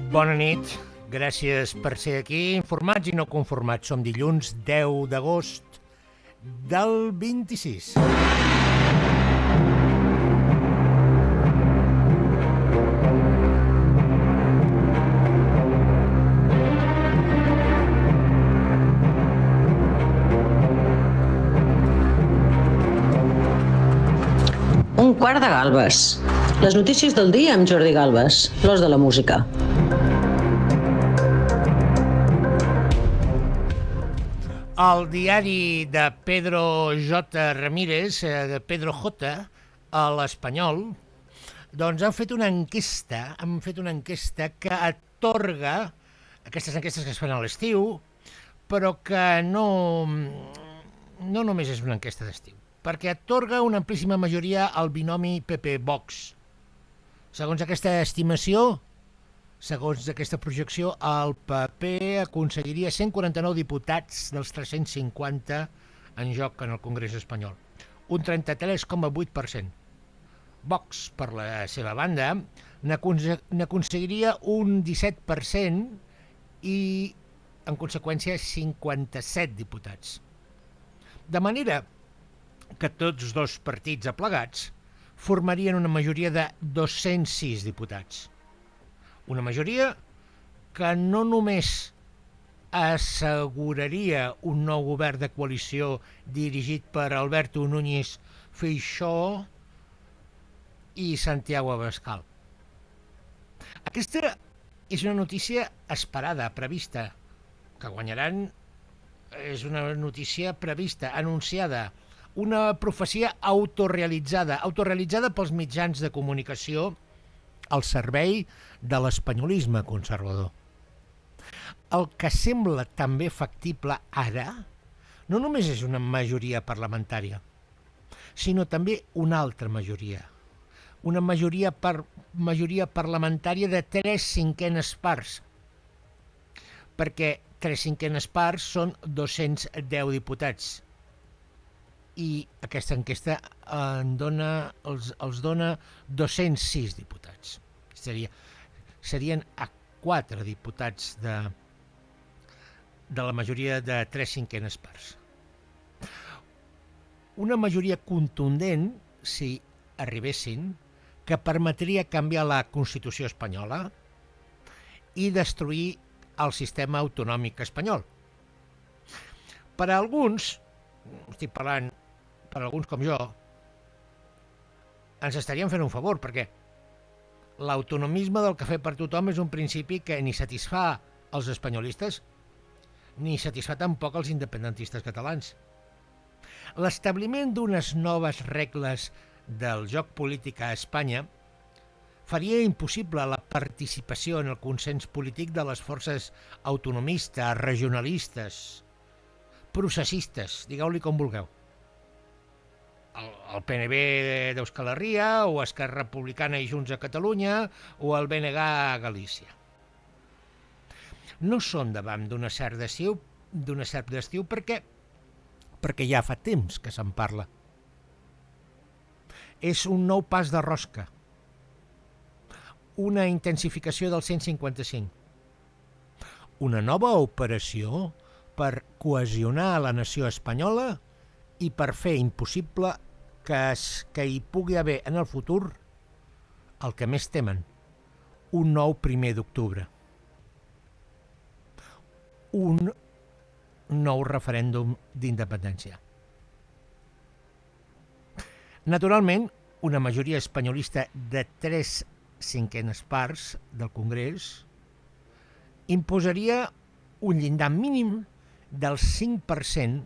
Bona nit, gràcies per ser aquí, informats i no conformats. Som dilluns 10 d'agost del 26. Un quart de Galbes. Les notícies del dia amb Jordi Galbes, l'os de la música. El diari de Pedro J. Ramírez, de Pedro J, a l'Espanyol, doncs han fet una enquesta que atorga aquestes enquestes que es fan a l'estiu, però que no només és una enquesta d'estiu, perquè atorga una amplíssima majoria al binomi PP-Vox. Segons aquesta estimació, segons aquesta projecció, el PP aconseguiria 149 diputats dels 350 en joc en el Congrés espanyol, un 33,8%. Vox, per la seva banda, n'aconseguiria un 17% i, en conseqüència, 57 diputats. De manera que tots dos partits aplegats formarien una majoria de 206 diputats. Una majoria que no només asseguraria un nou govern de coalició dirigit per Alberto Núñez Feixóo i Santiago Abascal. Aquesta és una notícia esperada, prevista, que guanyaran. És una notícia prevista, anunciada, una profecia autorrealitzada pels mitjans de comunicació al servei de l'espanyolisme conservador. El que sembla també factible ara no només és una majoria parlamentària, sinó també una altra majoria. Una majoria parlamentària de 3/5 parts, perquè 3/5 parts són 210 diputats. I aquesta enquesta els dona 206 diputats. Serien a 4 diputats de la majoria de 3/5 parts. Una majoria contundent, si arribessin, que permetria canviar la Constitució espanyola i destruir el sistema autonòmic espanyol. Per a alguns, estic parlant per alguns com jo, ens estarien fent un favor, perquè l'autonomisme del cafè per tothom és un principi que ni satisfà els espanyolistes ni satisfà tampoc els independentistes catalans. L'establiment d'unes noves regles del joc polític a Espanya faria impossible la participació en el consens polític de les forces autonomistes, regionalistes, processistes, digueu-li com vulgueu. El PNB d'Euskal Herria, o Esquerra Republicana i Junts a Catalunya, o el BNG a Galícia. No són davant d'un cert d'estiu perquè ja fa temps que se'n parla. És un nou pas de rosca, una intensificació del 155, una nova operació per cohesionar la nació espanyola i per fer impossible que hi pugui haver en el futur el que més temen, un nou 1 d'octubre. Un nou referèndum d'independència. Naturalment, una majoria espanyolista de 3/5 parts del Congrés imposaria un llindar mínim del 5%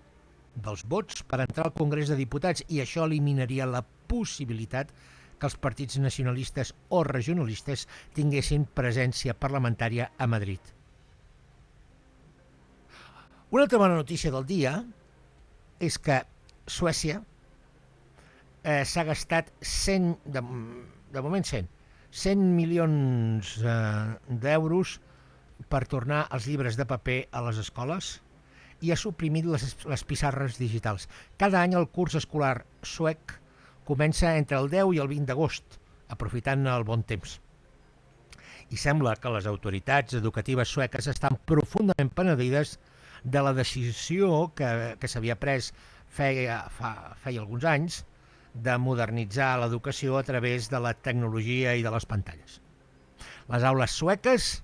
dels vots per entrar al Congrés de Diputats, i això eliminaria la possibilitat que els partits nacionalistes o regionalistes tinguessin presència parlamentària a Madrid. Una altra bona notícia del dia és que Suècia s'ha gastat 100 milions d'euros per tornar els llibres de paper a les escoles i ha suprimit les pissarres digitals. Cada any el curs escolar suec comença entre el 10 i el 20 d'agost, aprofitant el bon temps. I sembla que les autoritats educatives sueques estan profundament penedides de la decisió que s'havia pres feia alguns anys de modernitzar l'educació a través de la tecnologia i de les pantalles. Les aules sueques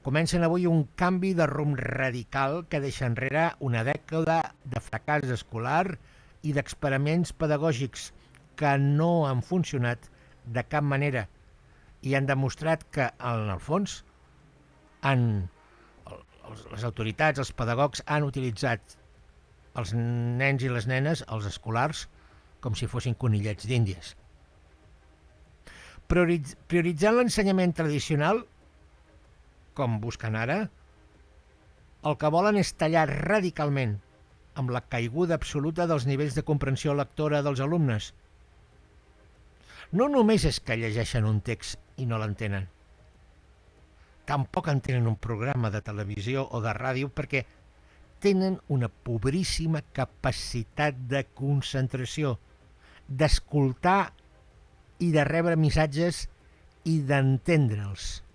comencen avui un canvi de rumb radical que deixa enrere una dècada de fracàs escolar i d'experiments pedagògics que no han funcionat de cap manera i han demostrat que, en el fons, les autoritats, els pedagogs, han utilitzat els nens i les nenes, els escolars, com si fossin conillets d'Índies. Prioritzant l'ensenyament tradicional, com busquen ara, el que volen és tallar radicalment amb la caiguda absoluta dels nivells de comprensió lectora dels alumnes. No només és que llegeixen un text i no l'entenen, tampoc entenen un programa de televisió o de ràdio perquè tenen una pobríssima capacitat de concentració, d'escoltar i de rebre missatges i d'entendre'ls.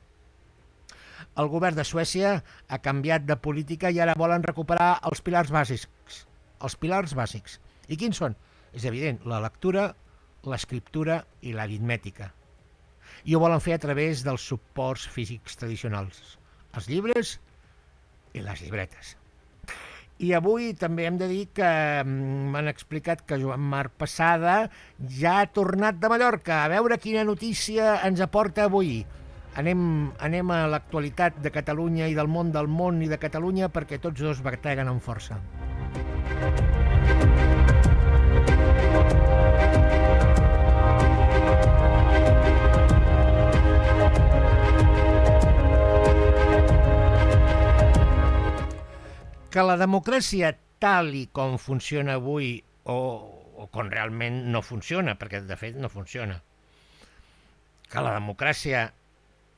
El govern de Suècia ha canviat de política i ara volen recuperar els pilars bàsics. Els pilars bàsics. I quins són? És evident, la lectura, l'escriptura i l'aritmètica. I ho volen fer a través dels suports físics tradicionals, els llibres i les llibretes. I avui també hem de dir que m'han explicat que Joan Marc Passada ja ha tornat de Mallorca. A veure quina notícia ens aporta avui. Anem a l'actualitat de Catalunya i del món i de Catalunya perquè tots dos bateguen amb força. Que la democràcia tal i com funciona avui o com realment no funciona, perquè de fet no funciona, que la democràcia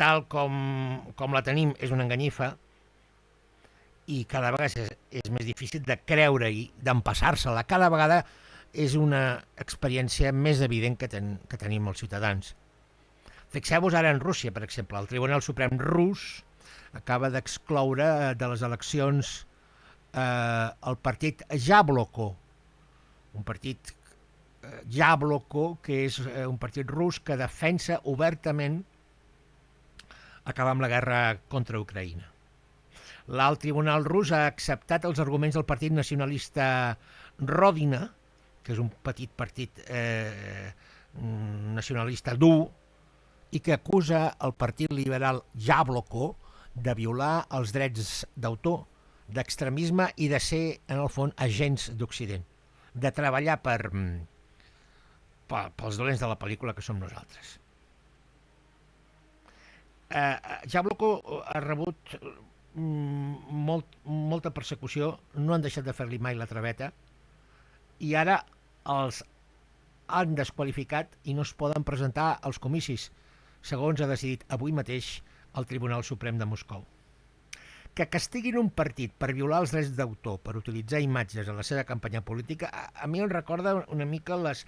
tal com la tenim és una enganyifa i cada vegada és més difícil de creure-hi, d'empassar-se-la. Cada vegada és una experiència més evident que tenim els ciutadans. Fixeu-vos ara en Rússia, per exemple. El Tribunal Suprem rus acaba d'excloure de les eleccions el partit Jabloko, un partit Jabloko, que és un partit rus que defensa obertament acabar amb la guerra contra Ucraïna. L'alt tribunal rus ha acceptat els arguments del partit nacionalista Rodina, que és un petit partit nacionalista dur, i que acusa el partit liberal Jabloko de violar els drets d'autor, d'extremisme i de ser, en el fons, agents d'Occident, de treballar pels dolents de la pel·lícula que som nosaltres. Jabloko ha rebut molta persecució, no han deixat de fer-li mai la traveta, i ara els han desqualificat i no es poden presentar als comicis, segons ha decidit avui mateix el Tribunal Suprem de Moscou. Que castiguin un partit per violar els drets d'autor, per utilitzar imatges en la seva campanya política, a mi em recorda una mica les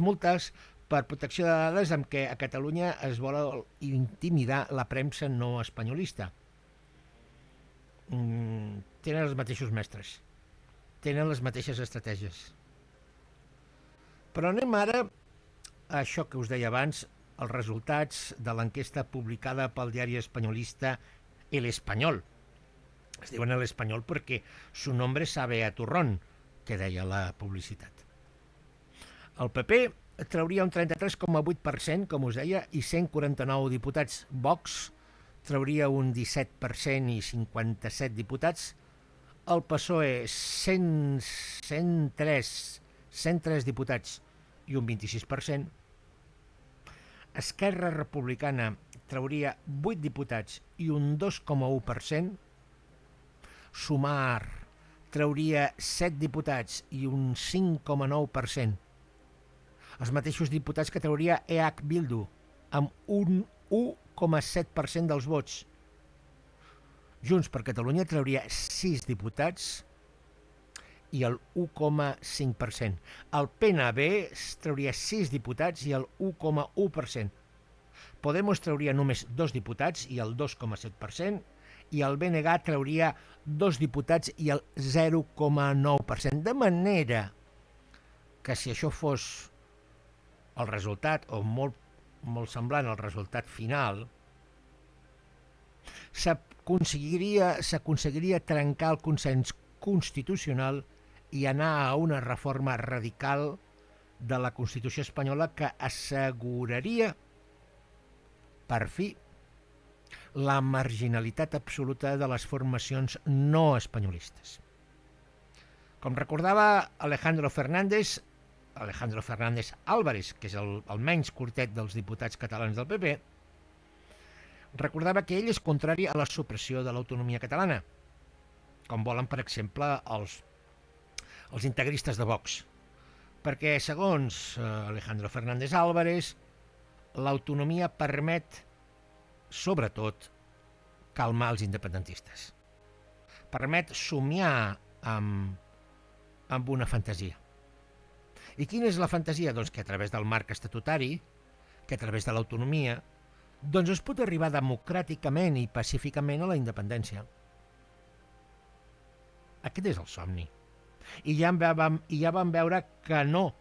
multes per protecció de dades amb què a Catalunya es vol intimidar la premsa no espanyolista. Tenen els mateixos mestres, tenen les mateixes estratègies. Però anem ara a això que us deia abans, els resultats de l'enquesta publicada pel diari espanyolista El Español. Es diuen El Español perquè su nombre sabe a turrón, que deia la publicitat. El PP trauria un 33,8%, com us deia, i 149 diputats. Vox trauria un 17% i 57 diputats. El PSOE 103 diputats i un 26%. Esquerra Republicana trauria 8 diputats i un 2,1%. Sumar trauria 7 diputats i un 5,9%. Els mateixos diputats que trauria EH Bildu, amb un 1,7% dels vots. Junts per Catalunya trauria 6 diputats i el 1,5%. El PNB trauria 6 diputats i el 1,1%. Podemos trauria només 2 diputats i el 2,7%, i el BNG trauria 2 diputats i el 0,9%. De manera que si això fos el resultat, o molt semblant al resultat final, s'aconseguiria trencar el consens constitucional i anar a una reforma radical de la Constitució espanyola que asseguraria, per fi, la marginalitat absoluta de les formacions no espanyolistes. Com recordava Alejandro Fernández Álvarez, que és el menys curtet dels diputats catalans del PP, recordava que ell és contrari a la supressió de l'autonomia catalana, com volen, per exemple, els integristes de Vox, perquè, segons Alejandro Fernández Álvarez, l'autonomia permet, sobretot, calmar els independentistes. Permet somiar amb una fantasia. I quina és la fantasia? Doncs que a través del marc estatutari, que a través de l'autonomia, doncs es pot arribar democràticament i pacíficament a la independència. Aquest és el somni. I ja vam veure que no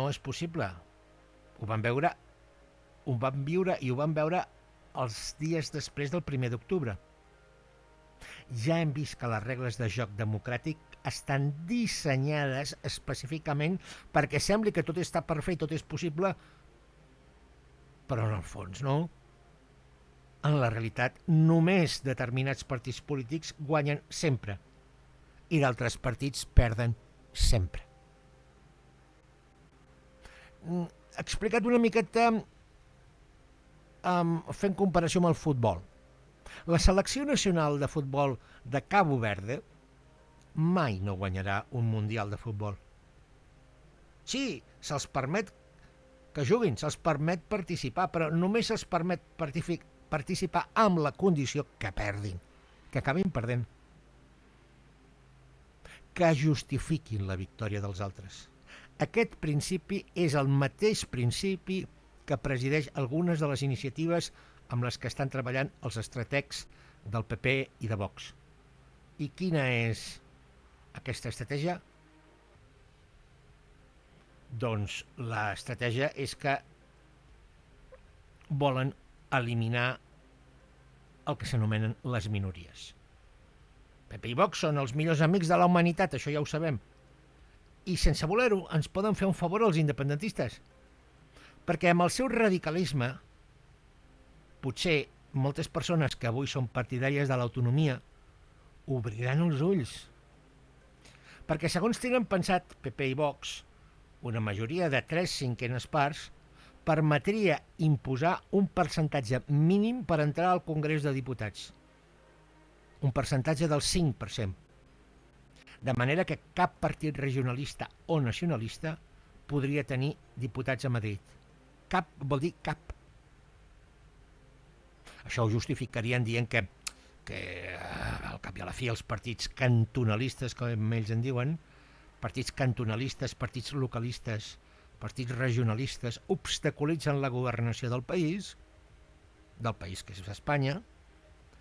és possible. Ho vam viure i ho vam veure els dies després del 1 d'octubre. Ja hem vist que les regles de joc democràtic estan dissenyades específicament perquè sembli que tot està per fer i tot és possible, però en el fons no. En la realitat, només determinats partits polítics guanyen sempre i d'altres partits perden sempre. Explicat una miqueta fent comparació amb el futbol. La selecció nacional de futbol de Cabo Verde mai no guanyarà un mundial de futbol. Sí, se'ls permet que juguin, se'ls permet participar, però només se'ls permet participar amb la condició que perdin, que acabin perdent, que justifiquin la victòria dels altres. Aquest principi és el mateix principi que presideix algunes de les iniciatives amb les que estan treballant els estrategs del PP i de Vox. I quina és aquesta estratègia? Doncs l'estratègia és que volen eliminar el que s'anomenen les minories. PP i Vox són els millors amics de la humanitat, això ja ho sabem. I sense voler-ho ens poden fer un favor als independentistes, perquè amb el seu radicalisme potser moltes persones que avui són partidàries de l'autonomia obriran els ulls. Perquè segons tenen pensat PP i Vox, una majoria de 3/5 parts permetria imposar un percentatge mínim per entrar al Congrés de Diputats. Un percentatge del 5%. De manera que cap partit regionalista o nacionalista podria tenir diputats a Madrid. Cap vol dir cap. Això ho justificarien dient que al cap i a la fi els partits cantonalistes, com ells en diuen, partits cantonalistes, partits localistes, partits regionalistes, obstaculitzen la governació del país que és Espanya,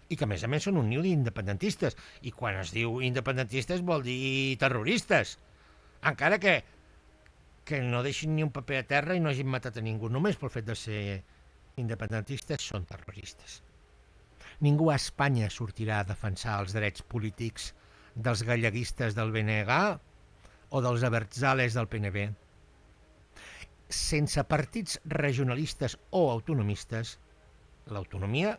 i que a més són un niu d'independentistes. I quan es diu independentistes vol dir terroristes. Encara que no deixin ni un paper a terra i no hagin matat a ningú. Només pel fet de ser independentistes són terroristes. Ningú a Espanya sortirà a defensar els drets polítics dels galleguistes del BNG o dels abertzales del PNB. Sense partits regionalistes o autonomistes, l'autonomia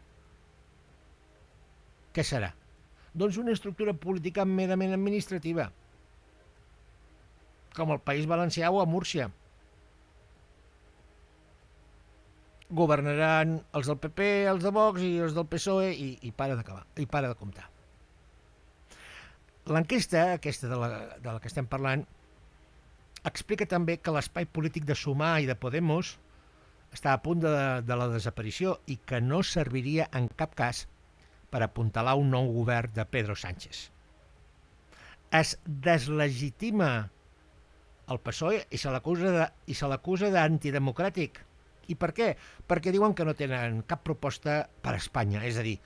què serà? Doncs una estructura política merament administrativa, com el País Valencià o a Múrcia. Governaran els del PP, els de Vox i els del PSOE i para d'acabar, i para de comptar. L'enquesta, aquesta de la que estem parlant, explica també que l'espai polític de Sumar i de Podemos està a punt de la desaparició i que no serviria en cap cas per apuntalar un nou govern de Pedro Sánchez. Es deslegitima el PSOE i se l'acusa d'antidemocràtic. I per què? Perquè diuen que no tenen cap proposta per a Espanya, és a dir,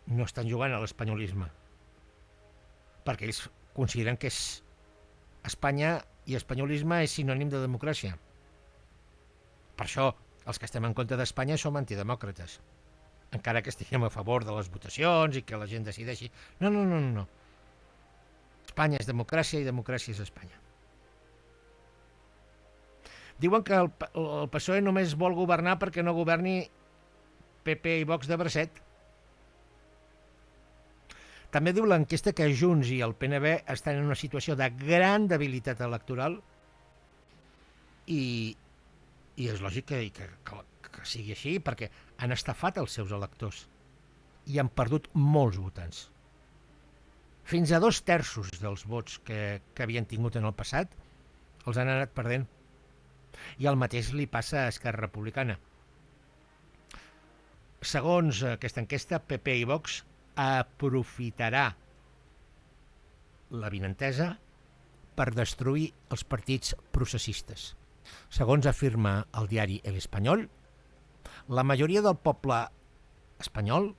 no estan jugant a l'espanyolisme, perquè ells consideren que Espanya i espanyolisme és sinònim de democràcia. Per això, els que estem en contra d'Espanya som antidemòcrates, encara que estiguem a favor de les votacions i que la gent decideixi. No. Espanya és democràcia i democràcia és Espanya. Diuen que el PSOE només vol governar perquè no governi PP i Vox de bracet. També diu l'enquesta que Junts i el PNB estan en una situació de gran debilitat electoral i és lògic que sigui així perquè han estafat els seus electors i han perdut molts votants. Fins a 2/3 dels vots que havien tingut en el passat els han anat perdent. I el mateix li passa a Esquerra Republicana. Segons aquesta enquesta, PP i Vox aprofitarà l'avinentesa per destruir els partits processistes. Segons afirma el diari El Espanyol, la majoria del poble espanyol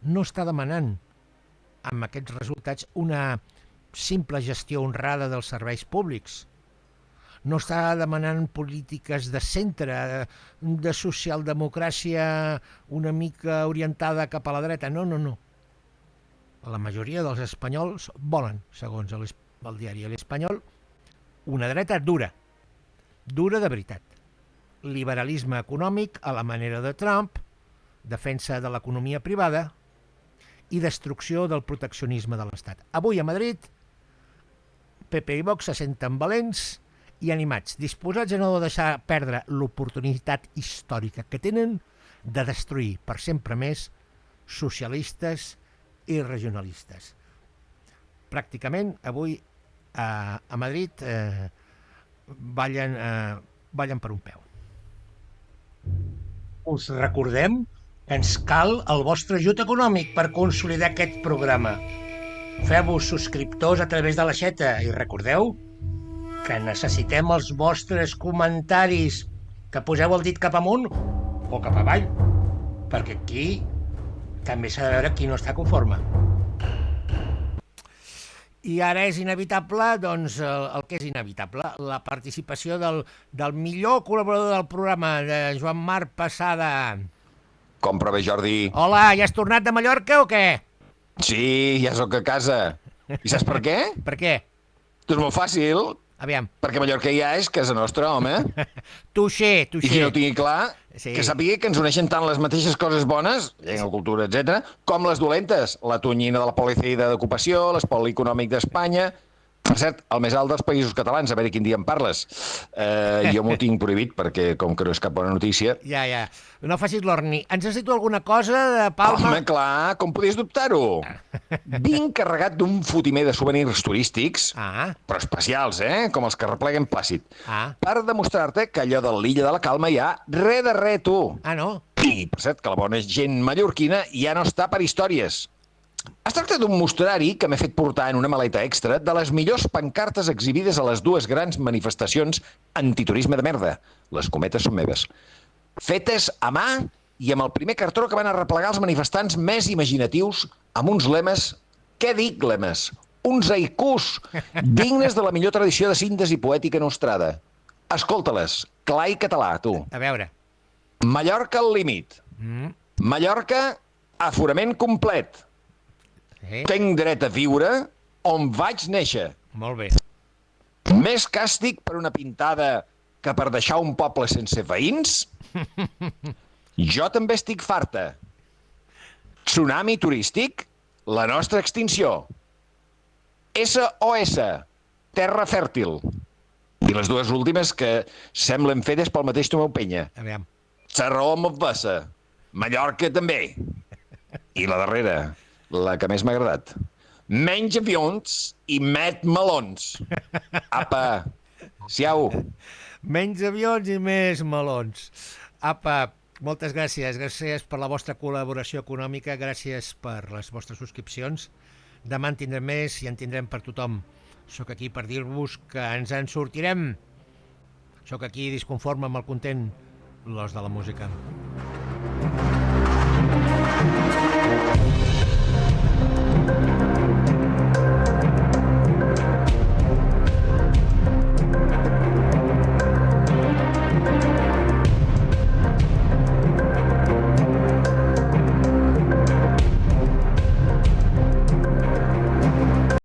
no està demanant amb aquests resultats una simple gestió honrada dels serveis públics. No està demanant polítiques de centre, de socialdemocràcia una mica orientada cap a la dreta. No. La majoria dels espanyols volen, segons el diari L'Espanyol, una dreta dura de veritat. Liberalisme econòmic a la manera de Trump, defensa de l'economia privada i destrucció del proteccionisme de l'Estat. Avui a Madrid, PP i Vox se senten valents i animats, disposats a no deixar perdre l'oportunitat històrica que tenen de destruir per sempre més socialistes i regionalistes. Pràcticament avui a Madrid ballen per un peu. Us recordem que ens cal el vostre ajut econòmic per consolidar aquest programa. Feu-vos subscriptors a través de l'aixeta i recordeu que necessitem els vostres comentaris, que poseu el dit cap amunt o cap avall, perquè aquí també s'ha de veure qui no està conforme. I ara és inevitable, doncs, el que és inevitable, la participació del millor col·laborador del programa, de Joan Marc Passada. Compra bé, Jordi. Hola, ja has tornat de Mallorca o què? Sí, ja sóc a casa. I saps per què? Per què? Doncs molt fàcil. Aviam. Perquè Mallorca ja és casa nostra, home. Touché. I qui no ho tingui clar, sí, que sàpiga que ens uneixen tant les mateixes coses bones, llengua, cultura, etc., com les dolentes. La tonyina de la policida d'ocupació, l'espoli econòmic d'Espanya... Per cert, el més alt dels països catalans, a veure quin dia en parles. Jo m'ho tinc prohibit, perquè com que no és cap bona notícia... Ja. No facis l'orni. Ens has dit alguna cosa de Palma? Home, clar, com podies dubtar-ho? Vinc carregat d'un fotimer de souvenirs turístics, però especials, com els que repleguen Plàcid, per demostrar-te que allò de l'illa de la Calma hi ha res de res, tu. No? I, per cert, que la bona gent mallorquina ja no està per històries. Es tracta d'un mostrari que m'he fet portar en una maleta extra de les millors pancartes exhibides a les dues grans manifestacions antiturisme de merda. Les cometes són meves. Fetes a mà i amb el primer cartró que van arreplegar els manifestants més imaginatius amb uns lemes, què dic lemes? Uns haikus dignes de la millor tradició de síntesi poètica nostrada. Escolta-les, clar i català, tu. A veure. Mallorca al límit. Mallorca, aforament complet. Tenc dret a viure on vaig néixer. Molt bé. Més càstig per una pintada que per deixar un poble sense veïns? Jo també estic farta. Tsunami turístic? La nostra extinció. SOS, terra fèrtil. I les dues últimes que semblen fetes pel mateix Tomeu Penya. Aviam. Sarró Mombassa. Mallorca també. I la darrera, la que més m'ha agradat. Menys avions i met melons. Apa, siau. Menys avions i més melons. Apa, moltes gràcies. Gràcies per la vostra col·laboració econòmica, gràcies per les vostres subscripcions. Demà en tindrem més i en tindrem per tothom. Soc aquí per dir-vos que ens en sortirem. Sóc aquí disconforme amb el content, los de la música.